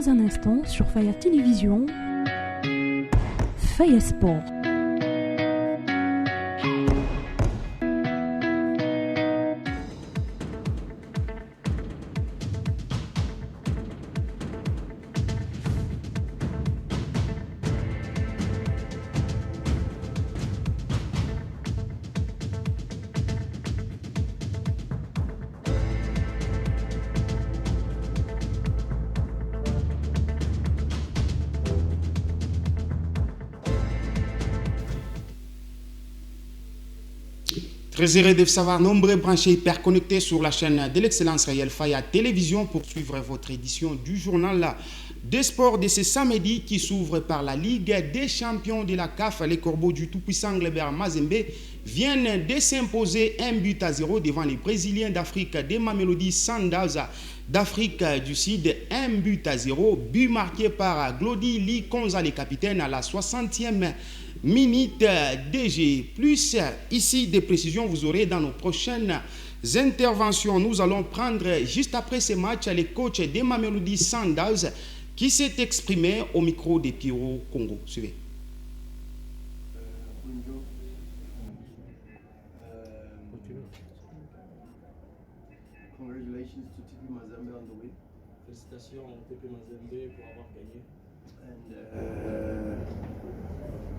dans un instant sur Faya Télévision, Faya Sport. Très heureux de savoir nombreux branchés hyper connectés sur la chaîne de l'excellence réelle Faya Télévision pour suivre votre édition du journal des sports de ce samedi qui s'ouvre par la Ligue des champions de la CAF. Les Corbeaux du tout-puissant Glebert Mazembe viennent de s'imposer 1-0 devant les Brésiliens d'Afrique des Mamelodi Sundowns d'Afrique du Sud. 1-0, but marqué par Glody Likonza, le capitaine, à la 60e minute DG. Plus ici des précisions vous aurez dans nos prochaines interventions. Nous allons prendre juste après ce match le coach des Mamelodi Sundowns qui s'est exprimé au micro de Pierrot Congo. Suivez. Bonjour. Congratulations to TP Mazembe on the win. Félicitations au TP Mazembe pour avoir gagné. And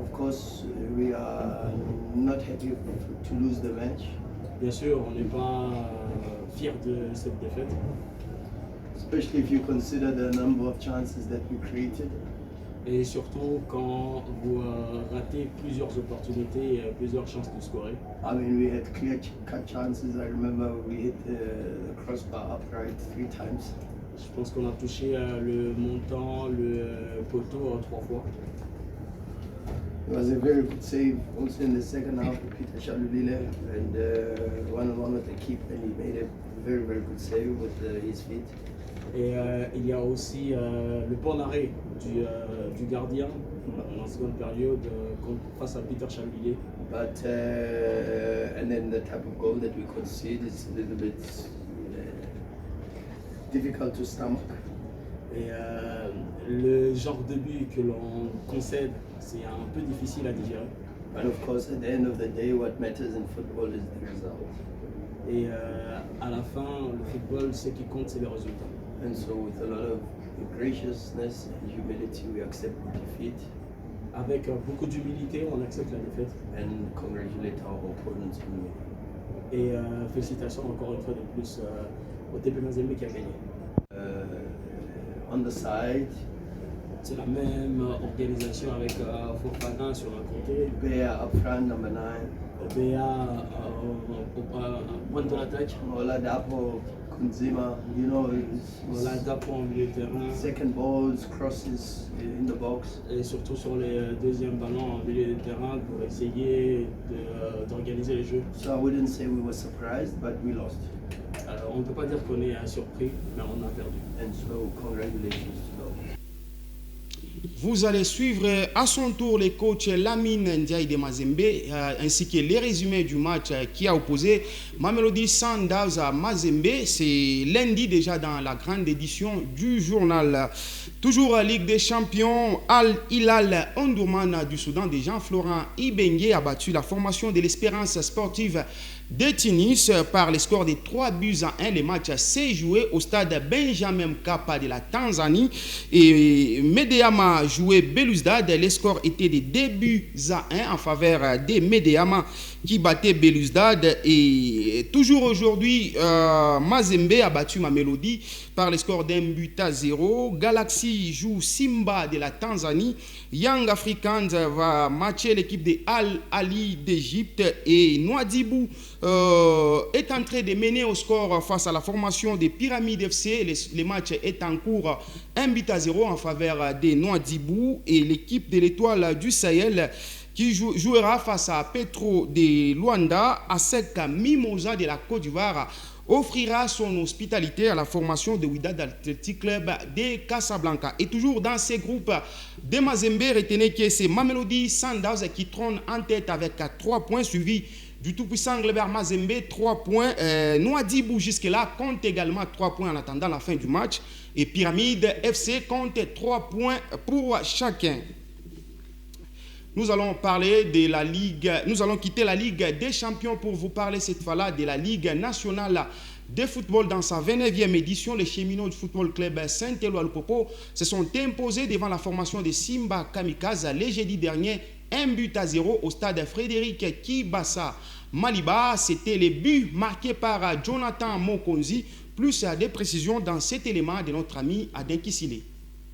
of course, we are not happy to lose the match. Bien sûr, on n'est pas fiers de cette défaite. Especially if you consider the number of chances that we created. Et surtout quand vous ratez plusieurs opportunités et plusieurs chances de scorer. I mean, we had clear cut chances. I remember we hit the crossbar upright 3 times. Je pense qu'on a touché le montant, le poteau 3 fois. It was a very good save also in the second half with Peter Chalulile and one-on-one with the keeper, and he made a very, very good save with his feet. Et il y a aussi le bon arrêt du gardien en seconde période face à Peter Chalulile. But and then the type of goal that we concede is a little bit difficult to stomach. Et le genre de but que l'on concède, c'est un peu difficile à digérer. But of course, at the end of the day, what matters in football is the result. Et à la fin, le football, ce qui compte, c'est les résultats. And so, with a lot of graciousness and humility, we accept the defeat. Avec beaucoup d'humilité, on accepte la défaite. And congratulate our opponents on winning. Et félicitations encore une fois de plus au TP Mazembe qui a gagné. On the side, c'est la même organisation avec Fofana sur un côté. Bea up front, number 9. Bea au point de l'attaque. Oladapo, Kunzima, you know, Oladapo en milieu de terrain. Second balls, crosses in the box. Et surtout sur les deuxièmes ballons en milieu de terrain pour essayer d'organiser les jeux. So I wouldn't say we were surprised, but we lost. Alors, on ne peut pas dire qu'on est surpris, mais on a perdu. And so congratulations to those. Vous allez suivre à son tour les coachs Lamine Ndiaye de Mazembe ainsi que les résumés du match qui a opposé Mamelodi Sundowns à Mazembe. C'est lundi déjà dans la grande édition du journal. Toujours Ligue des champions, Al Hilal Omdurman du Soudan de Jean-Florent Ibenge a battu la formation de l'Espérance sportive de Tunis par le score de 3-1. Le match s'est joué au stade Benjamin Mkapa de la Tanzanie et Medeama jouait Belouizdad. Le score était de 2-1 en faveur des Medeama qui battait Belouizdad. Et toujours aujourd'hui, Mazembe a battu Mamelodi par le score d'1-0. Galaxy joue Simba de la Tanzanie. Young Africans va matcher l'équipe de Al Ali d'Égypte et Nouadhibou est en train de mener au score face à la formation des Pyramides FC. Le match est en cours 1-0 en faveur des Nouadhibou et l'équipe de l'Étoile du Sahel qui jouera face à Petro de Luanda. ASEC Mimosa de la Côte d'Ivoire offrira son hospitalité à la formation de Wydad Athletic Club de Casablanca. Et toujours dans ces groupes de Mazembe, retenez que c'est Mamelodi Sundowns qui trône en tête avec 3 points, suivi du tout-puissant Glebert Mazembe, 3 points. Nouadhibou jusque-là compte également 3 points en attendant la fin du match. Et Pyramide FC compte 3 points pour chacun. Nous allons parler de la Ligue, nous allons quitter la Ligue des Champions pour vous parler cette fois-là de la Ligue nationale de football. Dans sa 29e édition, les cheminots du Football Club Saint-Éloi-le-Popo se sont imposés devant la formation de Simba Kamikaze le jeudi dernier, 1-0 au stade Frédéric Kibassa Maliba. C'était les buts marqués par Jonathan Mokonzi, plus des précisions dans cet élément de notre ami Adin Kissile.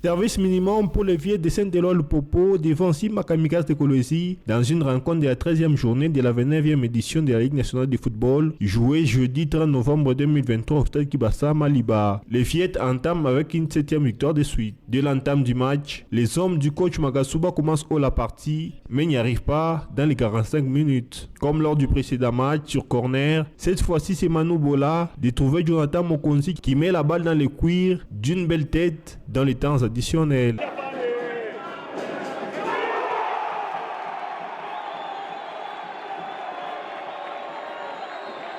Service minimum pour les vieux de Saint-Éloi-le-Popo devant Simba Kamikaze de Kolwezi dans une rencontre de la 13e journée de la 29e édition de la Ligue nationale de football jouée jeudi 30 novembre 2023 au stade Kibassa Maliba. Les Viettes entament avec une 7e victoire de suite. Dès l'entame du match, les hommes du coach Magasuba commencent haut la partie mais n'y arrivent pas dans les 45 minutes. Comme lors du précédent match sur corner, cette fois-ci c'est Manu Bola de trouver Jonathan Mokonzi qui met la balle dans les cuirs d'une belle tête dans les temps additionnels.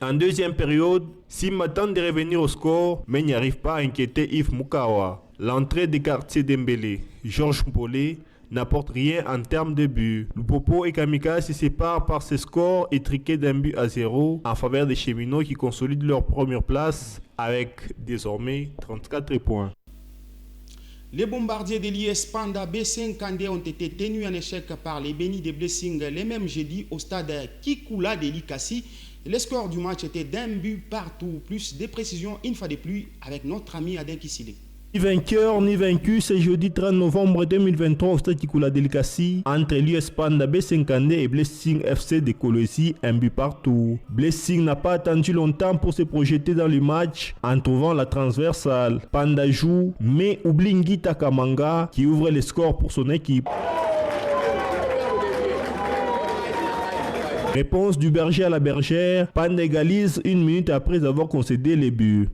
En deuxième période, Simba tente de revenir au score, mais n'y arrive pas à inquiéter Yves Mukawa. L'entrée des quartiers Dembélé, Georges Mpolé, n'apporte rien en termes de but. Le Popo et Kamikaze se séparent par ce score étriqué d'1-0 en faveur des cheminots qui consolident leur première place avec désormais 34 points. Les bombardiers de l'IS Panda B5 ont été tenus en échec par les Bénis de Blessing les mêmes jeudi au stade Kikula de Likasi. Le score du match était d'1 partout. Plus de précisions une fois de plus avec notre ami Adin Kissile. Ni vainqueur ni vaincu, c'est jeudi 30 novembre 2023 au stade Kikula de Likasi entre l'US Panda B50 et Blessing FC de Kolwezi, 1 partout. Blessing n'a pas attendu longtemps pour se projeter dans le match en trouvant la transversale. Panda joue, mais oublie Ngita Kamanga qui ouvre le score pour son équipe. Réponse du berger à la bergère, Panda égalise 1 minute après avoir concédé les buts.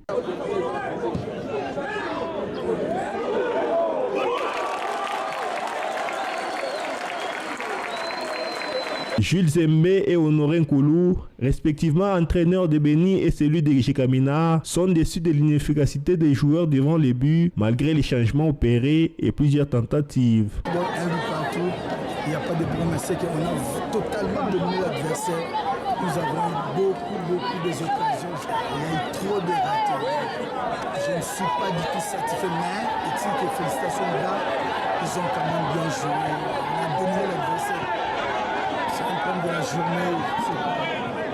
Jules Zembe et Honoré Nkoulou, respectivement entraîneurs de Béni et celui de Jekamina, sont déçus de l'inefficacité des joueurs devant les buts malgré les changements opérés et plusieurs tentatives. Un but partout, il n'y a pas de problème, c'est qu'on a totalement dominé l'adversaire. Nous avons eu beaucoup d'occasions, il y a eu trop de ratés. Je ne suis pas du tout satisfait, mais et félicitations aux gars, ils ont quand même bien joué, on a dominé l'adversaire. De la journée,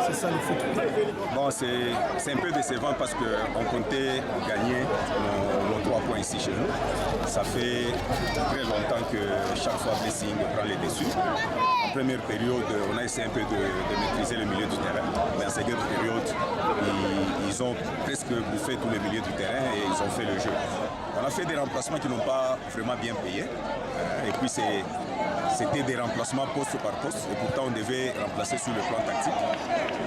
c'est ça le foot. Bon, c'est un peu décevant parce qu'on comptait gagner nos 3 points ici chez nous. Ça fait très longtemps que chaque fois Blessing prend les dessus. En première période, on a essayé un peu de maîtriser le milieu du terrain. Mais en seconde période, ils ont presque bouffé tout le milieu du terrain et ils ont fait le jeu. On a fait des remplacements qui n'ont pas vraiment bien payé. Et puis c'était des remplacements poste par poste et pourtant on devait remplacer sur le plan tactique.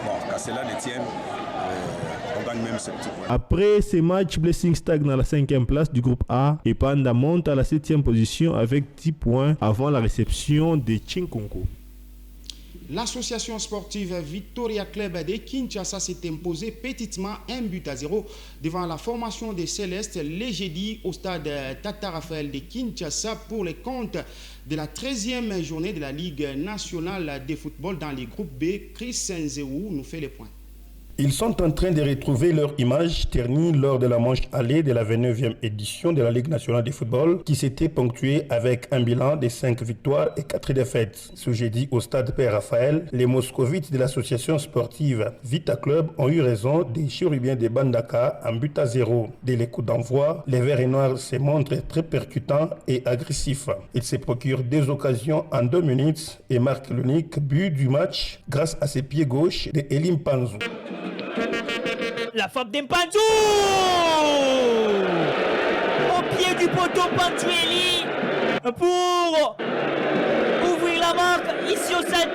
Bon, qu'à cela ne tienne, on gagne même ce petit point. Après ces matchs, Blessing stagne dans la 5e place du groupe A et Panda monte à la 7e position avec 10 points avant la réception de Chinkonko. L'association sportive Victoria Club de Kinshasa s'est imposée petitement 1-0 devant la formation des Célestes le jeudi au stade Tata Raphaël de Kinshasa pour les comptes de la 13e journée de la Ligue nationale de football dans les groupes B. Chris Senzéou nous fait les points. Ils sont en train de retrouver leur image ternie lors de la manche allée de la 29e édition de la Ligue nationale de football qui s'était ponctuée avec un bilan de 5 victoires et 4 défaites. Ce jeudi au stade Père Raphaël, les moscovites de l'association sportive Vita Club ont eu raison des Chérubins de Bandaka en 1-0. Dès les coups d'envoi, les Verts et Noirs se montrent très percutants et agressifs. Ils se procurent 2 occasions en 2 minutes et marquent l'unique but du match grâce à ses pieds gauches de Elim Panzou. La frappe d'Mpanzou au pied du poteau Panzueli pour ouvrir la marque ici au stade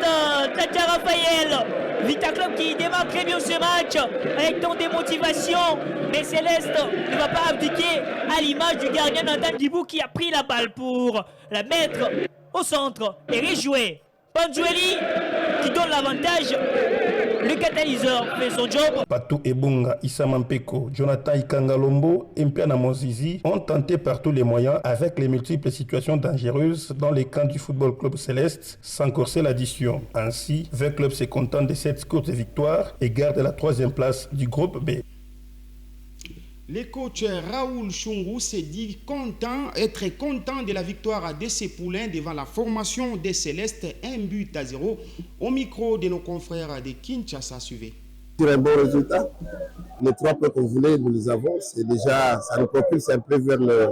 Tata Raphaël. Vita Club qui démarre très bien ce match avec tant de motivation, mais Céleste ne va pas abdiquer à l'image du gardien Nathan Dibou qui a pris la balle pour la mettre au centre et rejouer. Panzueli qui donne l'avantage le catalyseur fait son job. Patou Ebunga, Issa Mampeko, Jonathan Ikangalombo et Mpiana Mozizi ont tenté par tous les moyens, avec les multiples situations dangereuses dans les camps du Football Club Céleste, sans corser l'addition. Ainsi, 20 clubs se contentent de 7 courtes victoires et gardent la 3e place du groupe B. Le coach Raoul Chungou s'est dit très content de la victoire de ses poulains devant la formation des Célestes, 1-0 au micro de nos confrères de Kinshasa. Suivez. Sur un bon résultat, les 3 points qu'on voulait, nous les avons. C'est déjà, ça nous propulse un peu vers le.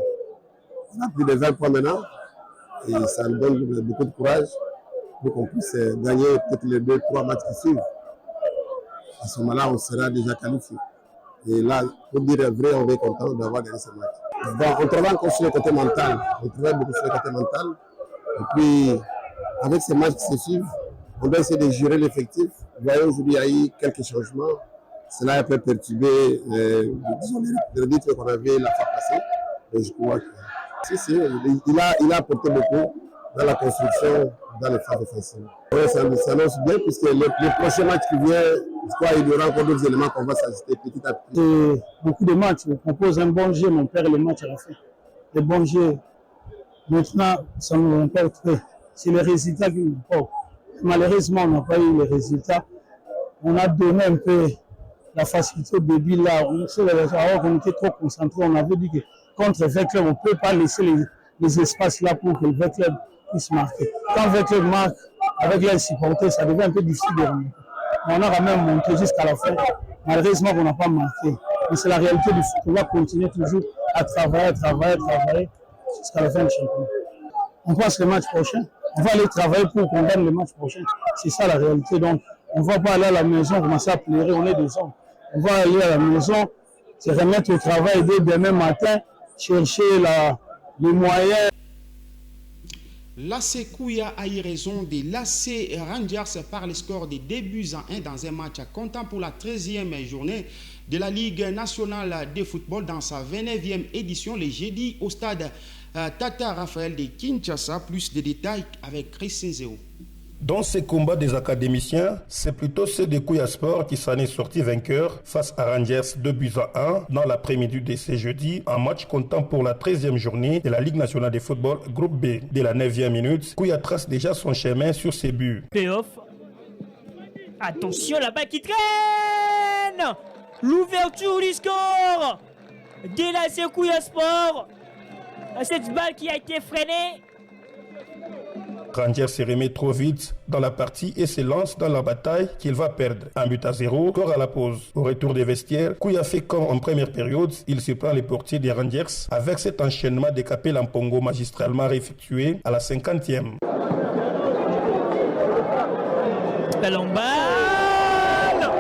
On a plus de 20 points maintenant et ça nous donne beaucoup de courage pour qu'on puisse gagner peut-être les 2-3 matchs qui suivent. À ce moment-là, on sera déjà qualifié. Et là, pour dire vrai, on est content d'avoir gagné ce match. Bon, on travaille encore sur le côté mental. On travaille beaucoup sur le côté mental. Et puis, avec ces matchs qui se suivent, on doit essayer de gérer l'effectif. Vous voyez, aujourd'hui, il y a eu quelques changements. Cela a un peu perturbé le rythme qu'on avait la fois passée. Et je crois que il a apporté beaucoup dans la construction, dans les phases offensives. Ouais, ça annonce bien, puisque le prochain match qui vient, je crois qu'il y aura encore d'autres éléments qu'on va s'ajuster petit à petit. C'est beaucoup de matchs. On propose un bon jeu, mais on perd les matchs à la fin. Les bons jeux, maintenant, ça nous importe. C'est les résultats qui nous importent. Malheureusement, on n'a pas eu les résultats. On a donné un peu la facilité au début là. Alors qu'on était trop concentré, on avait dit que contre 20 clubs, on ne peut pas laisser les espaces là pour que le 20 clubs puisse marquer. Quand 20 clubs marquent, avec les supporters, ça devient un peu difficile de remonter. On a quand même monté jusqu'à la fin. Malheureusement, on n'a pas marqué. Mais c'est la réalité du foot. On va continuer toujours à travailler jusqu'à la fin du championnat. On passe le match prochain. On va aller travailler pour qu'on gagne le match prochain. C'est ça la réalité. Donc, on ne va pas aller à la maison, commencer à pleurer, on est des hommes. On va aller à la maison, se remettre au travail dès demain matin, chercher les moyens. L'AC Kouya a eu raison de l'AC Rangers par le score de 2-1 dans un match comptant pour la 13e journée de la Ligue nationale de football dans sa 29e édition le jeudi au stade Tata Raphaël de Kinshasa. Plus de détails avec Christine Zéo. Dans ces combats des académiciens, c'est plutôt ceux de Kouya Sport qui s'en est sorti vainqueur face à Rangers 2-1 dans l'après-midi de ce jeudi, un match comptant pour la 13e journée de la Ligue nationale de football groupe B. Dès la 9e minute, Kouya trace déjà son chemin sur ses buts. Payoff. Attention, la balle qui traîne. L'ouverture du score de la Kouya Sport. Cette balle qui a été freinée. Rangers se remet trop vite dans la partie et se lance dans la bataille qu'il va perdre. 1-0, score à la pause. Au retour des vestiaires, Kouya fait comme en première période, il se prend les portiers des Rangers avec cet enchaînement de Capé Lampongo magistralement effectué à la 50e. Belle en balle.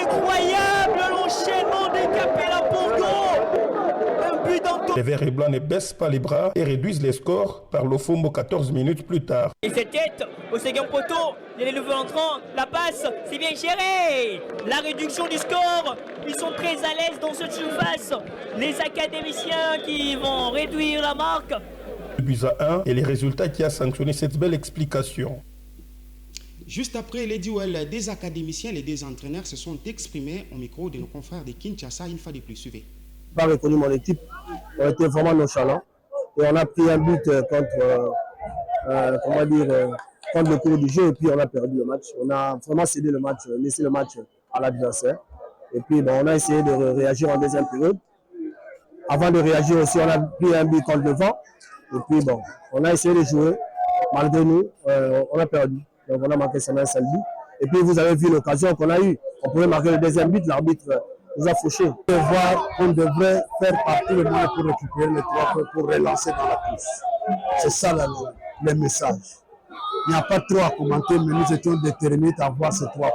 Incroyable l'enchaînement de Capé Lampongo. Un but dans Les Verts et Blancs ne baissent pas les bras et réduisent les scores par l'Ofombo 14 minutes plus tard. Et cette tête au second poteau, il y a les nouveaux entrants, la passe, c'est bien géré. La réduction du score, ils sont très à l'aise dans cette surface. Les académiciens qui vont réduire la marque. 2-1 et les résultats qui a sanctionné cette belle explication. Juste après les duels des académiciens, les deux entraîneurs se sont exprimés au micro de nos confrères de Kinshasa. Une fois de plus, suivez. Pas reconnu mon équipe, on était vraiment nonchalants et on a pris un but contre le cours du jeu et puis on a perdu le match. On a vraiment cédé le match, laissé le match à l'adversaire et puis on a essayé de réagir en deuxième période. Avant de réagir aussi, on a pris un but contre le vent et puis on a essayé de jouer. Malgré nous, on a perdu. Donc on a marqué seulement un seul but. Et puis vous avez vu l'occasion qu'on a eue. On pouvait marquer le deuxième but, l'arbitre nous a fauché. On devrait faire partie le monde pour récupérer les 3 points, pour relancer dans la course. C'est ça le message. Il n'y a pas trop à commenter, mais nous étions déterminés à avoir ces 3 points.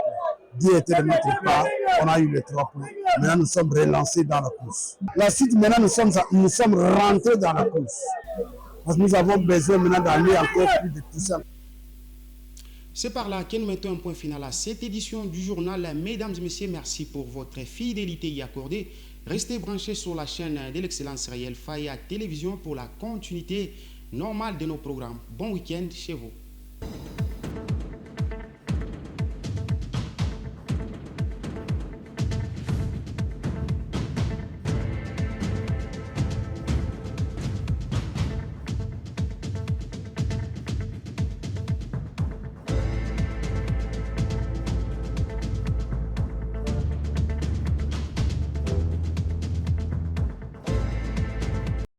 Dieu était de notre part, on a eu les 3 points. Maintenant, nous sommes relancés dans la course. La suite, maintenant, nous sommes rentrés dans la course. Parce que nous avons besoin maintenant d'aller encore plus de tout ça. C'est par là que nous mettons un point final à cette édition du journal. Mesdames et messieurs, merci pour votre fidélité y accordée. Restez branchés sur la chaîne de l'excellence réelle Faya Télévision pour la continuité normale de nos programmes. Bon week-end chez vous.